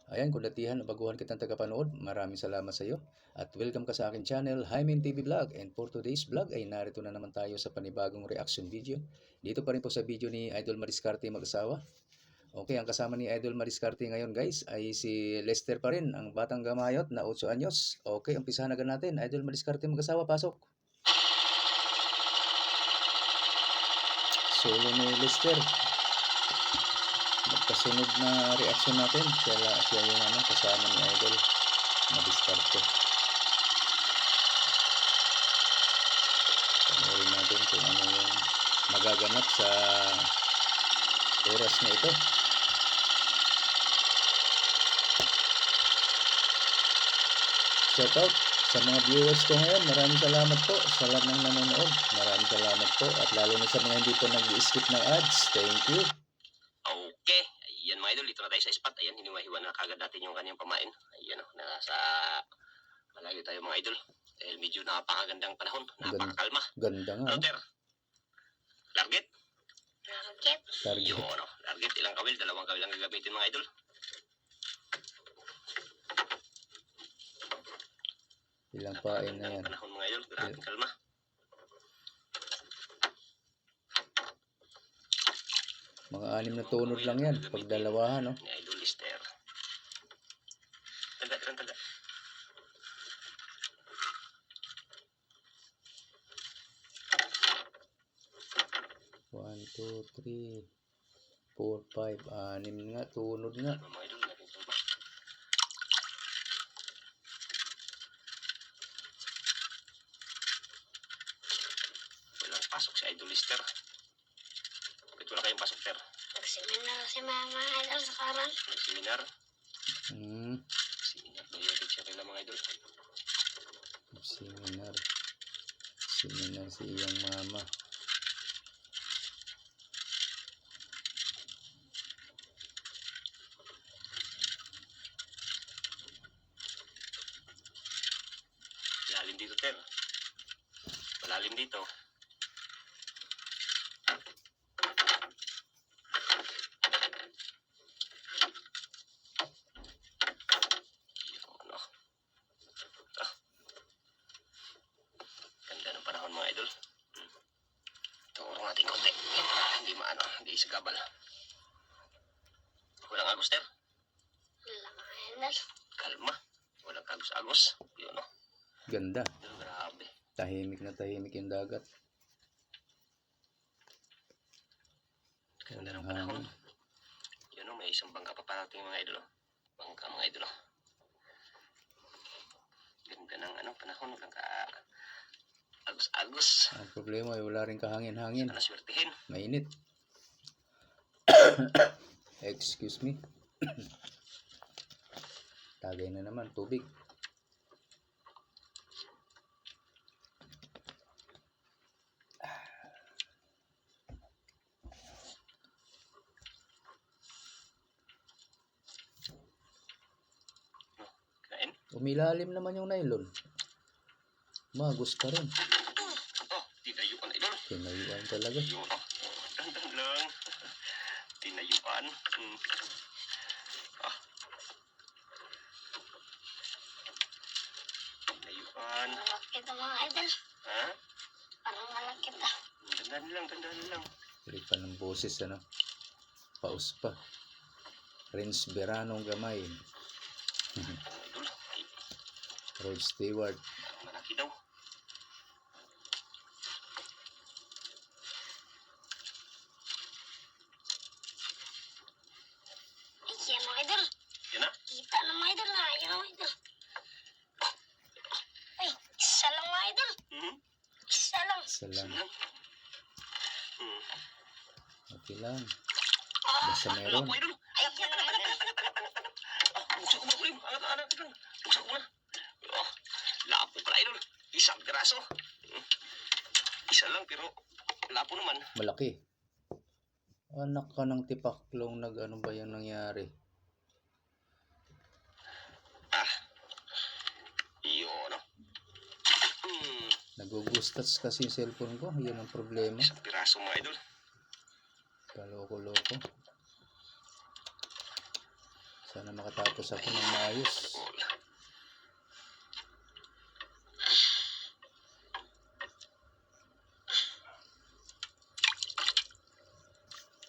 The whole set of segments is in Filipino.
Ayan, kung datihan o baguhan kitang tagapanood, maraming salamat sa iyo. At welcome ka sa akin channel, Hymen TV Vlog. And for today's vlog ay narito na naman tayo sa panibagong reaction video. Dito pa rin po sa video ni Idol Mariscarte mag-asawa. Okay, ang kasama ni Idol Mariscarte ngayon guys ay si Lester pa rin, ang batang gamayot na 8 anyos. Okay, umpisahan agad natin. Idol Mariscarte mag-asawa, pasok. Solo ni Lester. Magkasunod na reaction natin. Siya yung kasama ni Idol Mariscarte. Panoorin natin kung ano yung magaganap sa oras na ito. Shout out sa mga viewers ko ngayon. Maraming salamat po sa lahat ng nanonood. Maraming salamat po. At lalo na sa mga hindi po nag-skip ng ads. Thank you. Okay. Ayan mga idol. Dito na tayo sa spot. Ayan, hiniwa-hiwa na kagad natin yung kanyang pamain. Ayan o. Nasa malayo tayo mga idol. Dahil medyo napakagandang panahon. Napakakalma. Ganda nga. Router. Target. Target. Yun o. Target. Ilang kawil. 2 kawil ang gagamitin mga idol. Ilang pain na yan. Panahon mga idol. Grabing kalma. Mga 6 na tunod lang yan. Pag dalawahan, no? Ni Idol Lester. Taga. 1, 2, 3, 4, 5, 6 nga. Tunod nga. Mga idol. Walang pasok si Idol Lester. Bakit wala kayong pasok, Ter? Nagseminar si Mama Idol sa karan. Nag-seminar. Seminar Seminar. Mayroon siya kailang mga idol. Seminar si iyang mama. Malalim dito, Ter. Malalim dito. Ganda ng panahon mga idol. Tungurong natin konti. Hindi isagabal. Walang agos, Ter. Wala mga idol. Kalma. Walang agos-agos. Yun o. Ganda. Grabe. Tahimik na tahimik yung dagat. Ganda ng panahon. Yun o, may isang bangka pa parating mga idol. Bangka mga idol. Ganda ng panahon. Walang agos-agos. Ang problema ay wala rin kahangin-hangin. Sana swertihin. Mainit. Excuse me. Tagay na naman, tubig. Kain. Umilalim naman yung nylon. Magus pa rin. Oh, tinayuan idol. Tinayuan talaga. Yun o. Dandan lang. Tinayuan. Tinayuan. Malaki ito mga idol. Ha? Parang malaki ito. Dandan lang. Pilipan ng boses, paus pa. Renz Beranong gamay. Idol. Ay, Rod Stewart. malaki daw. Ay, yan mga idol. Yan na. Kita na mga idol na. Yan mga idol. Ay, isa lang mga idol. Isa lang. Salam. Lang. Okay lang. Basta meron. Lapo idol. Ay, yan mga idol. Buksan ko ba ulit? Angat idol. Buksan ko na. Lapo pala idol. Isang piraso. Isa lang pero lapo naman. Malaki. Anak ka ng tipaklong ano ba yung nangyari? Yun o. Nagugustats kasi yung cellphone ko. Yan ang problema. Isang piraso mga idol. Kaloko-loko. Sana makatapos Tapos ako ng maayos.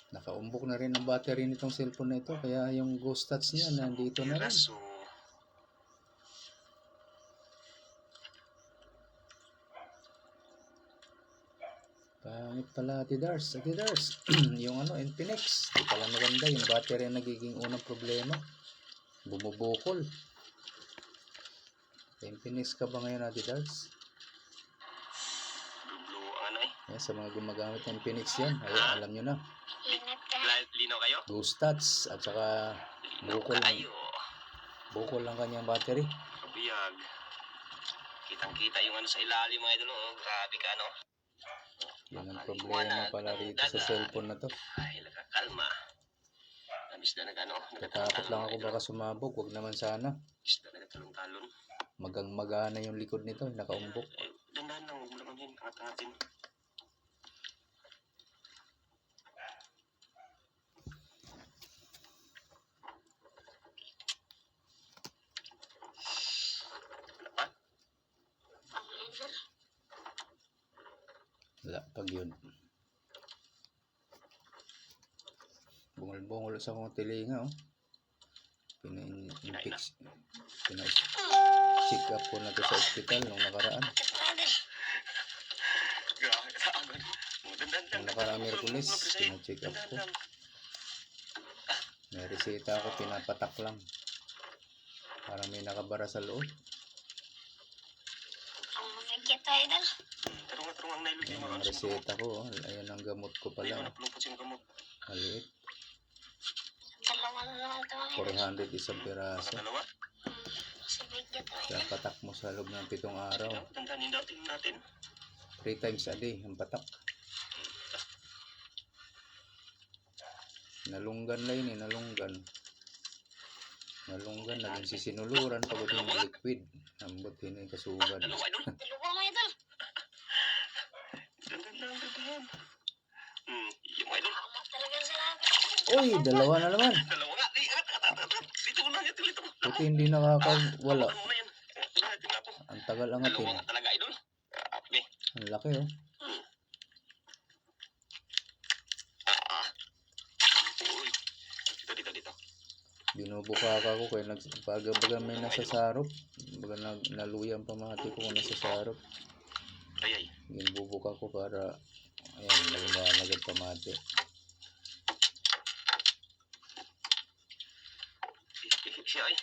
Nakaumbok na rin ang battery nitong cellphone na ito. Kaya yung ghost touch niya nandito na rin. Piraso. Pangit pala, Ate Dars. Ate Dars, yung Infinix. Di pala maganda. Yung battery ang nagiging unang problema. Bumubukol. Infinix ka ba ngayon, Ate Dars? Blue ang Yan, sa mga gumagamit ng Infinix yan. Ayun, alam nyo na. Ingat ka. Linaw kayo? Ghost touch. At saka Linaw bukol lang. kayo. Bukol lang kanyang battery. Kabiyag. Kitang-kita yung sa ilalim mga idol. Oh. Grabe ka, no? Yan ang problema pala rito sa cellphone na to. Ay, nakakalma. Nabis na Tatakot lang ako baka sumabog. Huwag naman sana. Nabis na nagtalong-talon. Magang-magana yung likod nito. Nakaumbok. Dandahan lang. Huwag mo naman yun. Angat-angatin. Wala pa? Idol. Wala pag yun. Bungol-bungol sa kong tilinga, oh. Pina-check up ko na to sa ospital nung nakaraan. Idol. Grabe ka agad. Dandahan lang. Nung nakaraang Miyerkules, pina-check up ko. May reseta ako, pinapatak lang. Parang may nakabara sa loob. Ang magigit, idol. Tarong-tarong ang nailog Ayan yung ang mga reseta ko, oh. Ayan ang gamot ko Ayun, pala. napulupot yung gamot. Maliit. Dalawa na naman ito, idol. 400 isang piraso. Dalawa. Kasi bigyan to, idol. Kaya patak mo sa loob ng 7 araw. Tandaan yung dating natin. 3 times a day ang patak. Nalunggan lang yun, nalunggan. Nalunggan, naging sisinuluran, pagod yung liquid. Ambot yun yung kasugad. Dalawa, idol. Dalawa mo, idol. Dandan lang, dandan. Yung idol. Amat talaga sila. Uy, dalawa na naman. Dalawa nga. Dito ko na yan, dito mo. Buti hindi nakakawala. Ano na yan? Natin na po. Ang tagal Dalawa angatin. nga talaga, idol. Grabe. Ang laki, oh. Uy. Dito. Binubuka ka ko kaya baga may nasa sarop. Baga naluyan pamati ko kung nasa sarop. Ay. Binubuka ko para ayan, naglalagad pamati. Siya ay.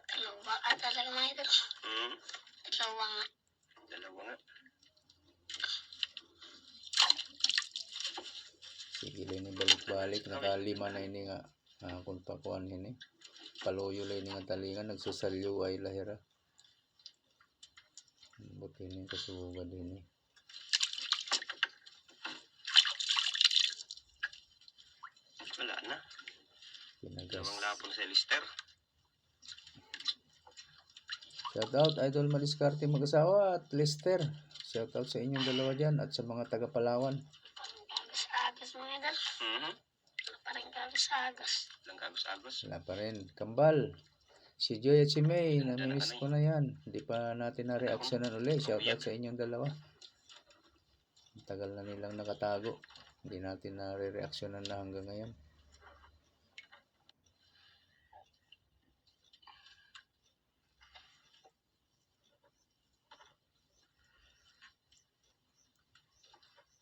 Dalawa ka talaga, mga idol. Dalawa nga. Dalawa nga. Sige lang balik-balik. Nakalima na ini nga. Kung pakuan ini. Paloyo lang ini nga talingan. Nagsusalyo ay lahira. Buti ini kasugad ini. Wala na. Pinagas. Dalawang lapon sa Lister. Shout out Idol Madiskarte mag-asawa at Lester. Shout out sa inyong dalawa dyan at sa mga taga Palawan. Agos-agos, mga idol. Parang agos-agos. Lang agos-agos. Wala pa rin. Kambal. Si Joy at si May. Namimiss ko na yan. Hindi pa natin na-reactionan ulit. Shout out sa inyong dalawa. Ang tagal na nilang nakatago. Hindi natin na-reactionan na hanggang ngayon.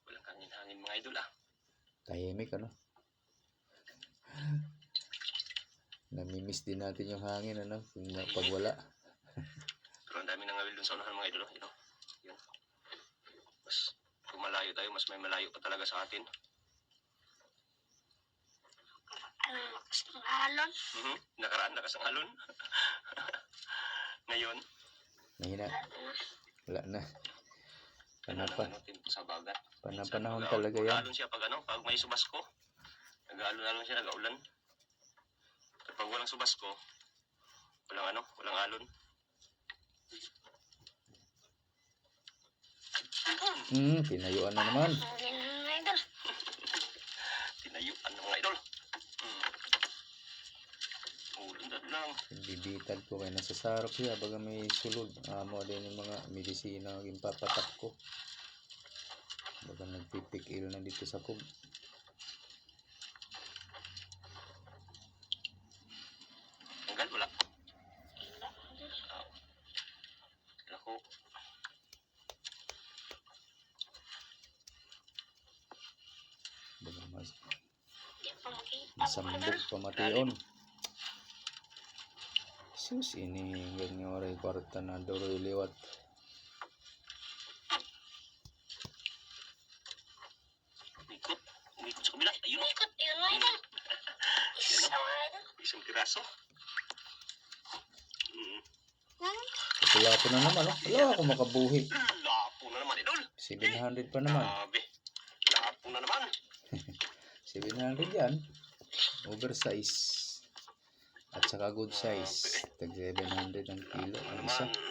Walang hangin-hangin mga idol Tahimik ano. Namimiss din natin yung hangin ano. Pag wala. Pero ang dami nang ngawil dun sa unahan mga idol. Yun. Mas kung malayo tayo, mas may malayo pa talaga sa atin. Lakas ng alon. Nakaraan, lakas ang alon. Ngayon, Mahina. Wala na. Panapa. sa bagat. Panahon talaga yan. Nag-aalon siya pag pag may subasko. Nag-aalon siya, nag-aulan. Kapag walang subasko, walang alon. Tinayuan na naman. Hindi na, mga idol. Tinayuan ng mga idol. lang. Bibitad ko kay nasa sarap siya baga may sulod. Amo din yung mga medisina yung papatak ko. Baga nagpipikil na dito sa kog. Tanggal, wala. Ako. Baga mas Di pa makita. masambog pamation. Sus ini ganyan oray kwarta na doroy liwat. Umikot. Umikot sa kabila. Ayun. Ikot yun mga idol. Isa mga idol. Isang piraso. Kapulapo na naman, oh. Wala ako makabuhi. Lapo na naman, idol. 700 pa naman. Grabe. Lapo na naman. 700 yan. Oversize. At saka good size. Tag 700 ang kilo. Lapo na Ang isa. naman.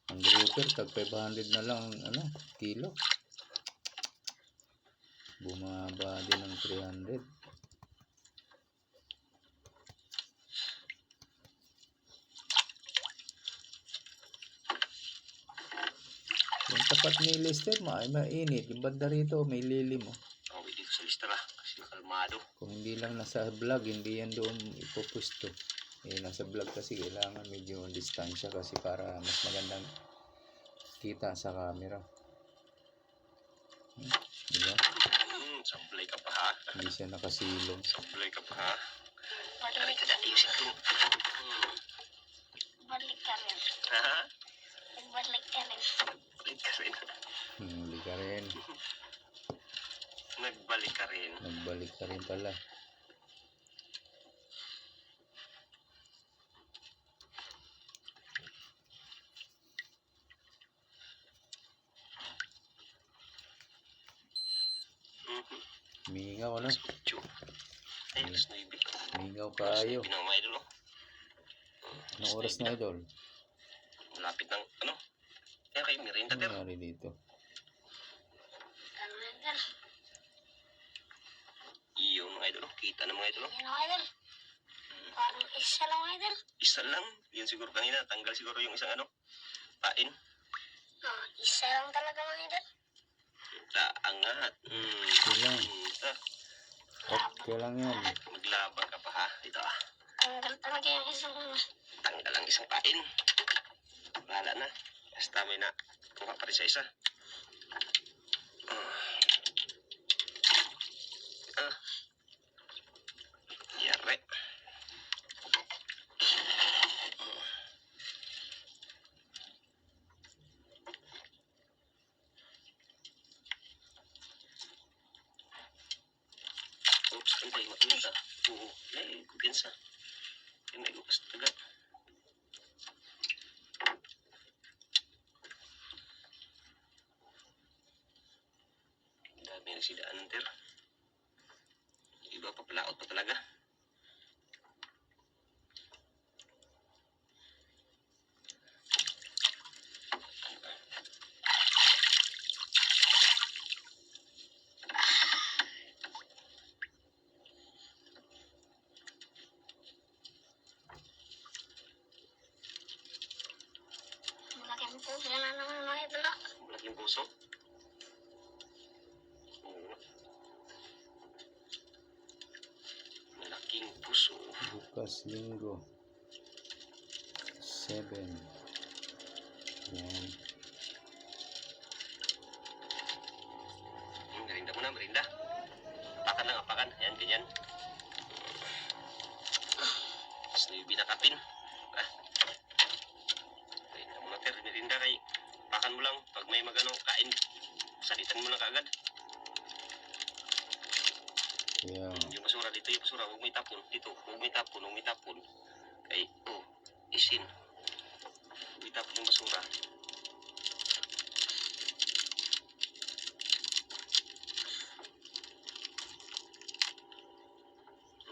Ang grouper, tag 500 na lang ano, kilo. Bumaba din ng 300. Yung tapat ni Lester, mainit. Yung banda rito, may lilim. Oh. Tawid dito sa listara. Kasi kalmado. Kung hindi lang nasa vlog, hindi yan doon ipupusto. Eh, nasa vlog kasi kailangan medyo distansya kasi para mas magandang kita sa camera. Diba? Sablay ka pa ha. Hindi siya nakasilong. Sablay ka pa ha. Kami Balik, ka dati yung sikro. balik ka rin. Ha? Balik ka rin. Balik ka rin. Huli ka rin. Nagbalik ka rin. Nagbalik ka rin pala. Mingaw ano? Chu. Ay, alas 9. Mingaw kayo. Pinang mga idol, oh. Anong oras na idol? Malapit ng, ano? Kaya kayo, merinda, Ano ter. nangyari dito? Ano mga idol? Iyo, mga idol, oh. Kita ng mga idol, oh. Yan mga idol. Parang isa lang mga idol. Isa lang. Yun siguro kanina. Tanggal siguro yung isang, ano, pain. Isa lang talaga mga idol. Angat. Isa lang. Ah, Okay lang yan. maglabang ka pa, ha? Ito, ah. Tanggal talaga yung isang Tanggal ang isang pain. Bahala na. Basta may na kuha pa rin sa isa. Ah. Yare. Oops, antay, makinita. Oo, kumpiyansa. Yan ay lukas taga. Dami na si Daan, ter. Iba pa palaot pa talaga. malaking puso na naman mga idol. Malaking puso. Oo. Malaking puso. Bukas linggo. 7. Yan. Merinda muna, merinda. Apakan lang, apakan. Ayan, ganyan. Tapos na yung binakapin. Ah. Merinda muna, ter. Merinda kay apakan mo lang. Pag may magano kain, salitan mo lang kaagad. Yan. Yung basura dito, yung basura. Huwag may tapon. Dito, huwag may tapon, huwag may tapon. Kay, oh, isin. Huwag may tapon yung basura. Dito.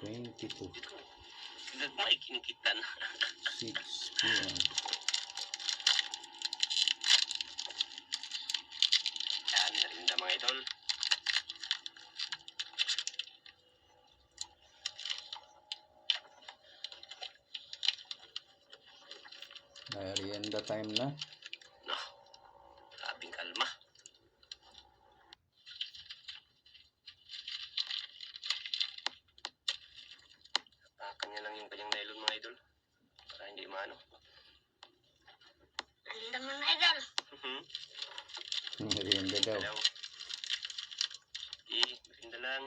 22. Tidak mo ay kinikitan. 6 p.m. Yan, merinda mga idol. time na. No, grabing kalma. Takan niya lang yung kanyang nylon mga idol. Para hindi maano. Ang naman idol. Merienda daw. Dalaw. Merinda lang.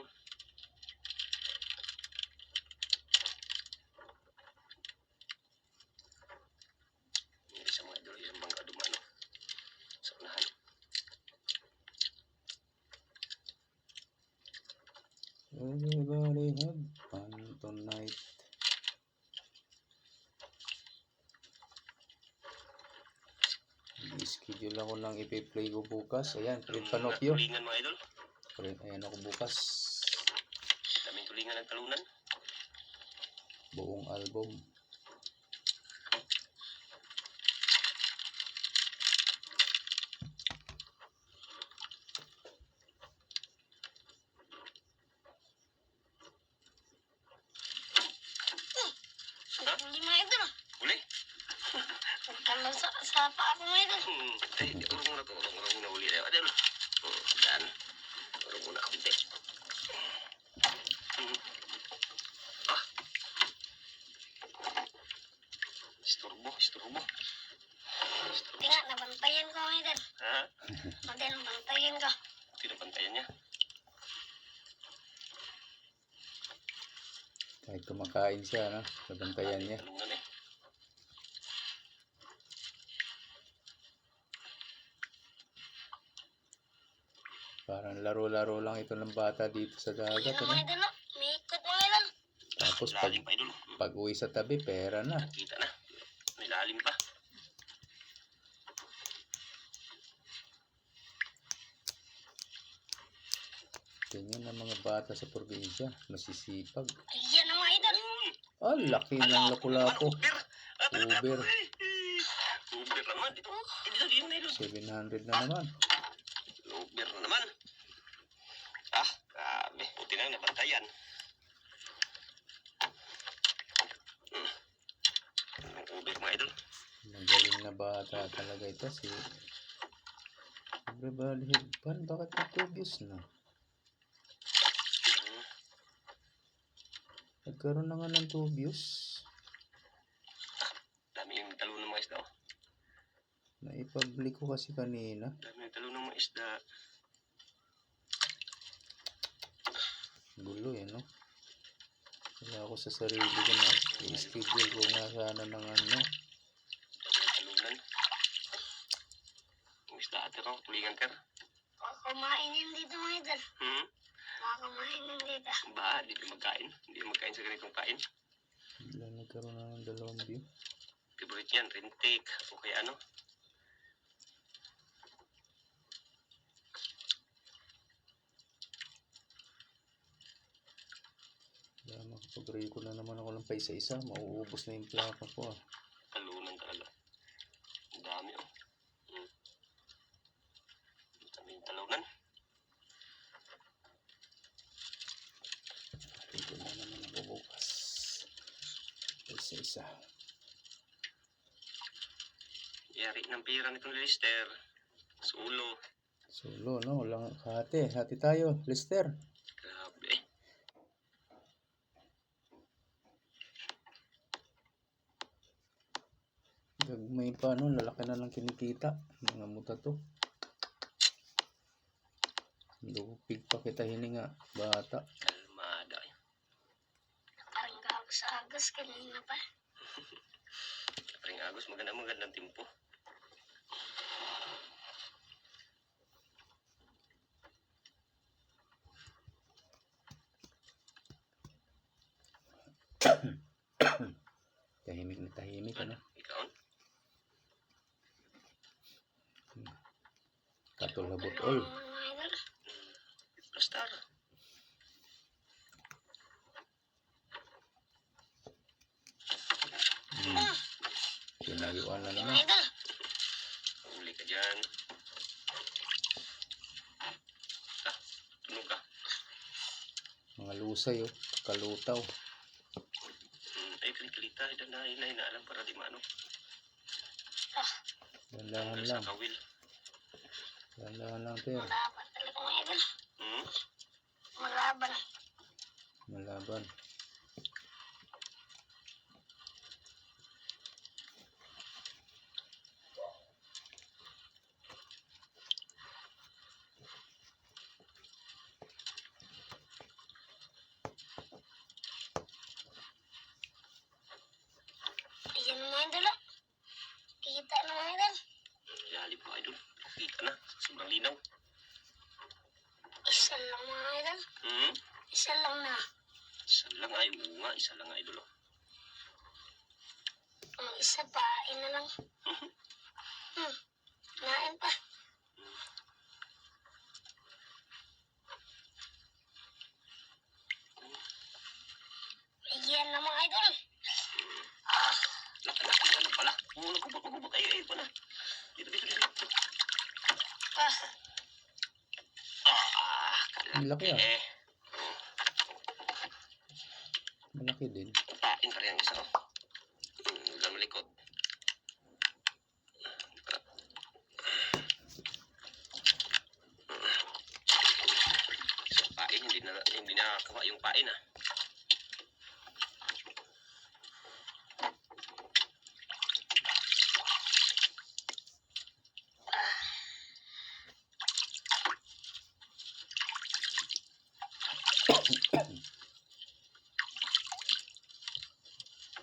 Hindi sa mga idol, yung bangka dumano. Sa unahan. Everybody have fun tonight. I-schedule ako ng ipi-play ko bukas. Ayan, Fred Panopio. Tulingan mga idol. Ayan ako bukas. Daming tulingan ng talunan. Buong album. Hindi mga idol. Uli. Nagkala sa paa ko mga idol. Ay, urong muna to. Urong muna uli tayo. Idol. Daan. Urong muna kunti. Ah. Isturbo. Tingnan, nabantayan ko mga idol. Ha? Madel, nabantayan ko. Pinapantayan niya. Kahit kumakain siya, no? Nabantayan niya. Talungan eh. Parang laro-laro lang ito ng bata dito sa dagat, Ayun ano? mga idol. May ikot mga idol. Tapos Lalim pa idol. pag uwi sa tabi, pera na. Kita na. May lalim pa. Ganyan ang mga bata sa probinsya, masisipag. Ayan ang mga idol. Ah, laki ng lapu-lapu. Uber. Uber. Uber naman. Ito. Dito din na idol. 700 na naman. Uber na naman. Ah, grabe. Buti na nabantayan. Uber mga idol. Magaling na bata talaga ito si Everybody have fun. Bakit nag-obvious na? Nagkaroon na nga ng tubius. Dami yung talo ng mga isda. Oh. Naipublic ko kasi kanina. Dami yung talo ng mga isda. Gulo eh, no? Wala ako sa sarili ko na i-schedule ko nga sana ng ano. Dami yung talunan. Yung isda atir, oh. Tulingan ter. Kumain yan dito mga idol. Kumain yan dito. Ba, hindi magkain. Hindi magkain sa ganitong kain. Bigla nagkaroon na ng dalawang view. Favorite yan, rentek. O kaya ano. Kaya makapag-ray ko na naman ako lang pa isa-isa. Mauubos na yung plaka ko ah. Talunan talaga. Ang dami, oh. Dami yung talunan. Ray ko na naman ako bukas. Isa-isa. Yari ng pira nitong Lister. Sulo. Solo, no? Walang hati. Hati tayo. Lester. Grabe. Gagmay pa, no? Lalaki na lang kinikita. Mga muta to. Lupig pa kita hininga. Bata. Kalmada. Parang agos kanina pa. Paring agos, magandang timpo. Tahimik na tahimik, ano? Ikaon? Katulabot all. Mga idol. Plastar. Pinayuan na Mga naman. idol. Huli ka dyan. Tunog ka. Mga lusay, oh. Kalutaw. Ay, kalita. Hinaalam para di maano. Dahan-dahan Sa lang. kawil. Dahan-dahan lang, Ter. Malaban talaga mga idol. Hmm? Malaban. Malaban. Ayan mga idol. Kita na mga idol. Lalim mga idol. Kita na. Sobrang linaw. Isa lang mga idol. Hmm? Isa lang na. Isa lang ay. Oo nga. Isa lang idol. Oh. Ang isa pa, ina lang. Nain pa. Ayan na mga idol. Laki-laki ano pala. Oo, nagkubot. Ay, pa na. Dito. Ah, Ang laki ah. Eh, Malaki din. pain pa rin ang isa. Oh. Ulang malikot. So, pain, hindi na kawa yung pain ah.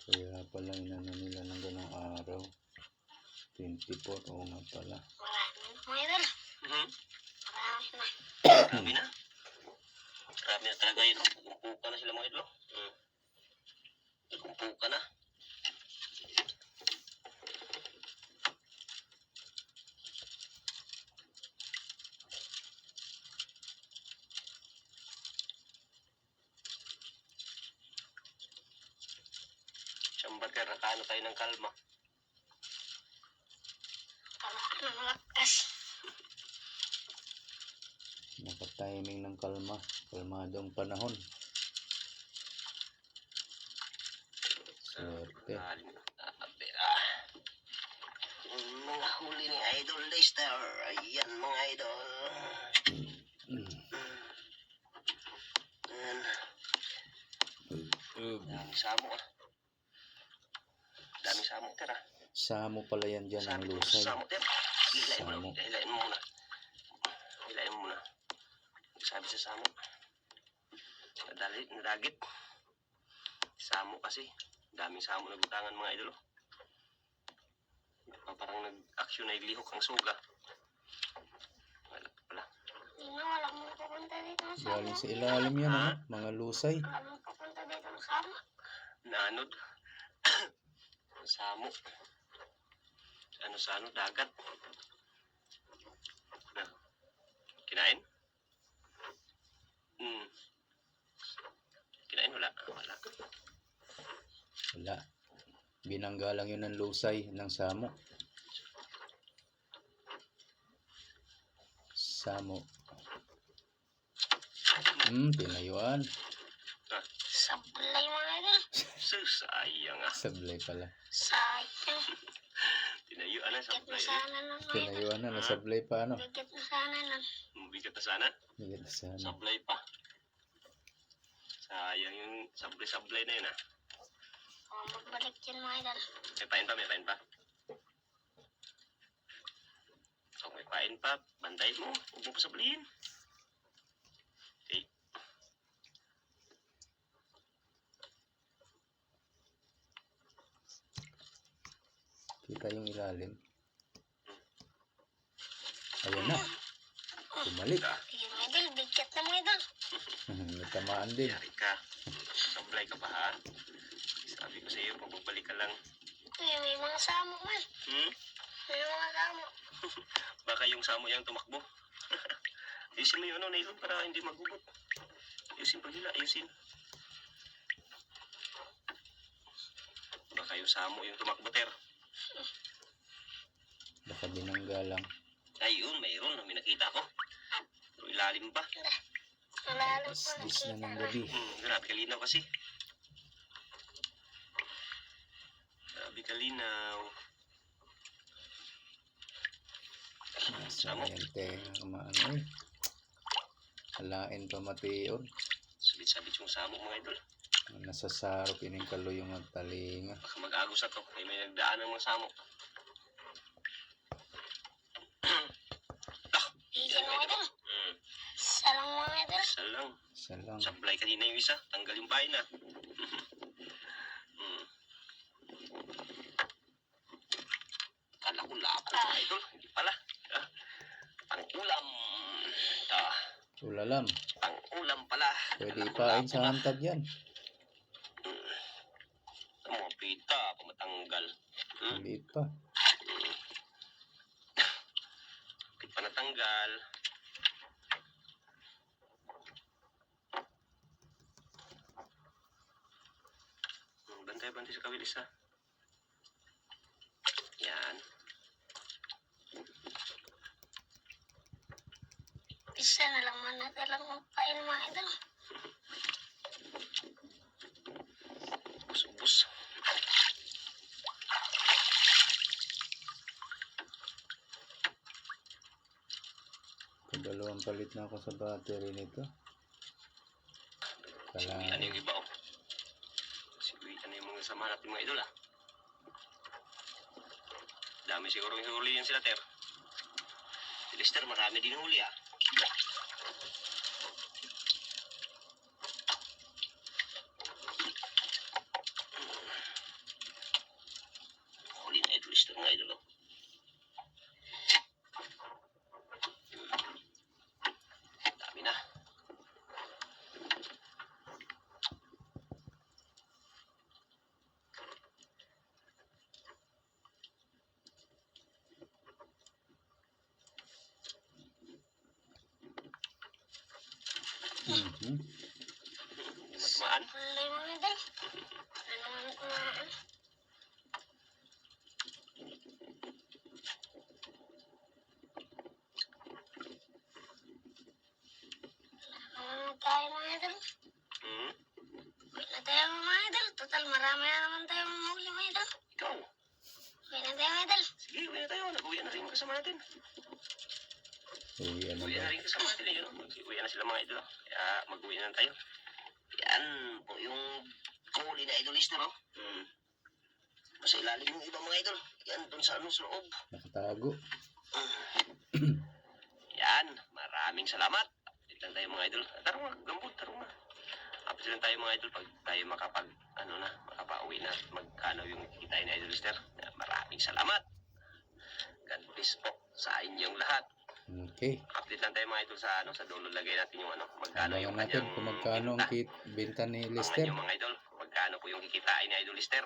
Kaya pala inano nila ng ganong araw. 24, oo nga pala. marami na mga idol. Mhm. Marami na. Marami na. Marami na talaga yun. Nagkumpuka na sila mga idlo. Nagkumpuka na. Siyambater, nakaano tayo ng kalma. Para malakas. Nakatiming ng kalma. Kalmadong panahon. Swerte. Lalim na. Mga huli ni Idol Lester. Ayan mga idol. Ayan. Daming samo ah. Daming samo tira. Samo pala yan dyan ang Sabi ko, lusay. samo tira. Hilain mo Samo. na. Hilain mo muna. Hilain mo muna. Sabi sa samo. Nadagit. Samo kasi. Daming samo na butangan mga idol. Parang nag-action na iglihok ang suga. Wala pala. Wala mo papunta dito ng sama. Galing sa ilalim yan, ano? Mga lusay. Wala mo papunta dito ng sama. Naanod. Samo. Sa dagat. Na. Kinain? Kinain wala. Wala. Wala. Binangga lang yun ng lusay ng samo. Samo. Tinayuan. Sablay mga idol. Sayang ah. Sablay pala. Sayang. Tinayuan na sa Bigat na play. sana nun mga idol. Tinayuan na. Nasablay pa, ano? Bigat na sana nun. Bigat na sana. Bigat na sana. Sablay pa. Sayang yung sablay na yun ah. Magbalik yun mga idol. May pain pa. Kung may pain pa, bantay mo. Huwag mo pasablihin. Okay. Kita yung ilalim. Ayan na. Bumalik. Ayan mga idol. Bigat na mga idol. Natamaan din. Yari ka. Sablay ka ba ha? Sabi ko sa iyo, pagbabalik ka lang. May mga samo man. May mga samo. Baka yung samo yung tumakbo. Ayusin mo yung nailon para hindi magugot. Ayusin paghila, ayusin. Baka yung samo yung tumakbo, ter. Baka binangga lang. Ayun, mayroon. May nakita ko. Pero ilalim pa. Malalim po Is na nakita ng na. gabi. Grabe kalinaw kasi. Grabe kalinaw. Samo. Sayente, kumaano eh. Alain pa mation. Sabit-sabit yung samo mga idol. Nasasarap ining kaluyong at talinga. Baka mag-agos na to. May nagdaan ng mga samo. Iyan mga idol. Salang mga idol. Isa lang. Isa lang. Sablay kanina yung isa. Tanggal yung pain na. Kala ko lapot mga idol. Hindi pala. Pang-ulam. Ulalam. Pang-ulam pala. Pwede ipain sa hantad yan. Ang mga pita. Pamatanggal. Maliit pa. Pita natanggal. Bantay-bantay sa kawilis ha. Yan. Isa na lang manadalang magpain mga idol. Ubus-ubus. Dalawang palit na ako sa battery nito. Siwian yung iba oh. Siwian yung mga samahan natin mga idol ah. Dami siguro yung huli yan sila Ter. Si Lester marami din huli ah. Huli na ito Lester mga idol oh. Dami na. Maan. Kulay mga idol. Ano naman kumaan? Ano tayo mga idol? Uwi na tayo mga idol. Total marami na naman tayo mahuli mga idol. Ikaw. Uwi na tayo mga idol. Sige, uwi na tayo. Nag-uwi na rin yung kasama natin. Uwi ano Uwi ba? na rin kasama natin. Yun. Uwi na sila mga idol. Kaya mag-uwi na tayo. Yan po yung huli na idol lister oh. Nasa ilalim yung iba mga idol. Yan, dun sa anong loob. Nakatago. Yan, maraming salamat. Update lang tayo mga idol. Tarong nga, gambot, tarong nga. Update lang tayo mga idol pag tayo makapauwi na at magkano yung kitain na idol lister. Maraming salamat. God bless po sa inyong lahat. Okay. Update lang tayo mga idol sa dulo lagay natin yung magkano yung Abangan natin kanyang kung magkano ang binta ni Abangan Lester. nyo mga idol, magkano po yung kikitain ni Idol Lister.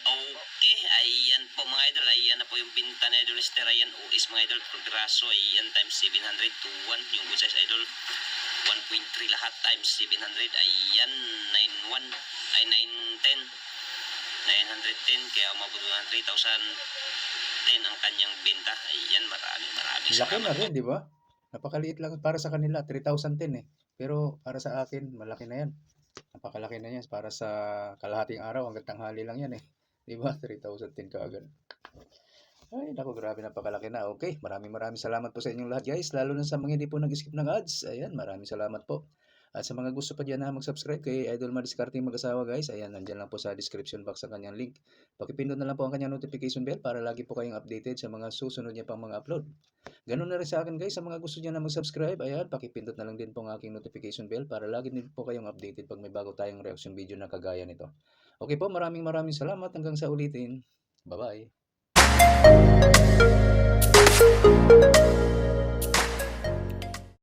Okay, ayan po mga idol, ayan na po yung binta ni Idol Lister. Ayan, US mga idol, progreso, ayan times 700 to 1, yung good size idol, 1.3 lahat times 700, ayan, 910, 910, kaya umabot ng 3,010 ang kanyang benta. Ayan, maraming Laki salamat na rin, di ba? Napakaliit lang para sa kanila, 3,010 eh. Pero para sa akin, malaki na yan. Napakalaki na yan para sa kalahating araw hanggang tanghali lang yan eh. Di ba? 3,010 kaagad. Ay, naku, grabe, napakalaki na. Okay, maraming salamat po sa inyong lahat guys. Lalo na sa mga hindi po nag-skip ng ads. Ayan, maraming salamat po. At sa mga gusto pa dyan na mag-subscribe kay Idol Mariscarte mag-asawa guys, ayan, nandyan lang po sa description box ang kanyang link. Pakipindot na lang po ang kanyang notification bell para lagi po kayong updated sa mga susunod niya pang mga upload. Ganun na rin sa akin guys, sa mga gusto niya na mag-subscribe, ayan, pakipindot na lang din po ang aking notification bell para lagi din po kayong updated pag may bago tayong reaction video na kagaya nito. Okay po, maraming salamat hanggang sa ulitin. Bye-bye.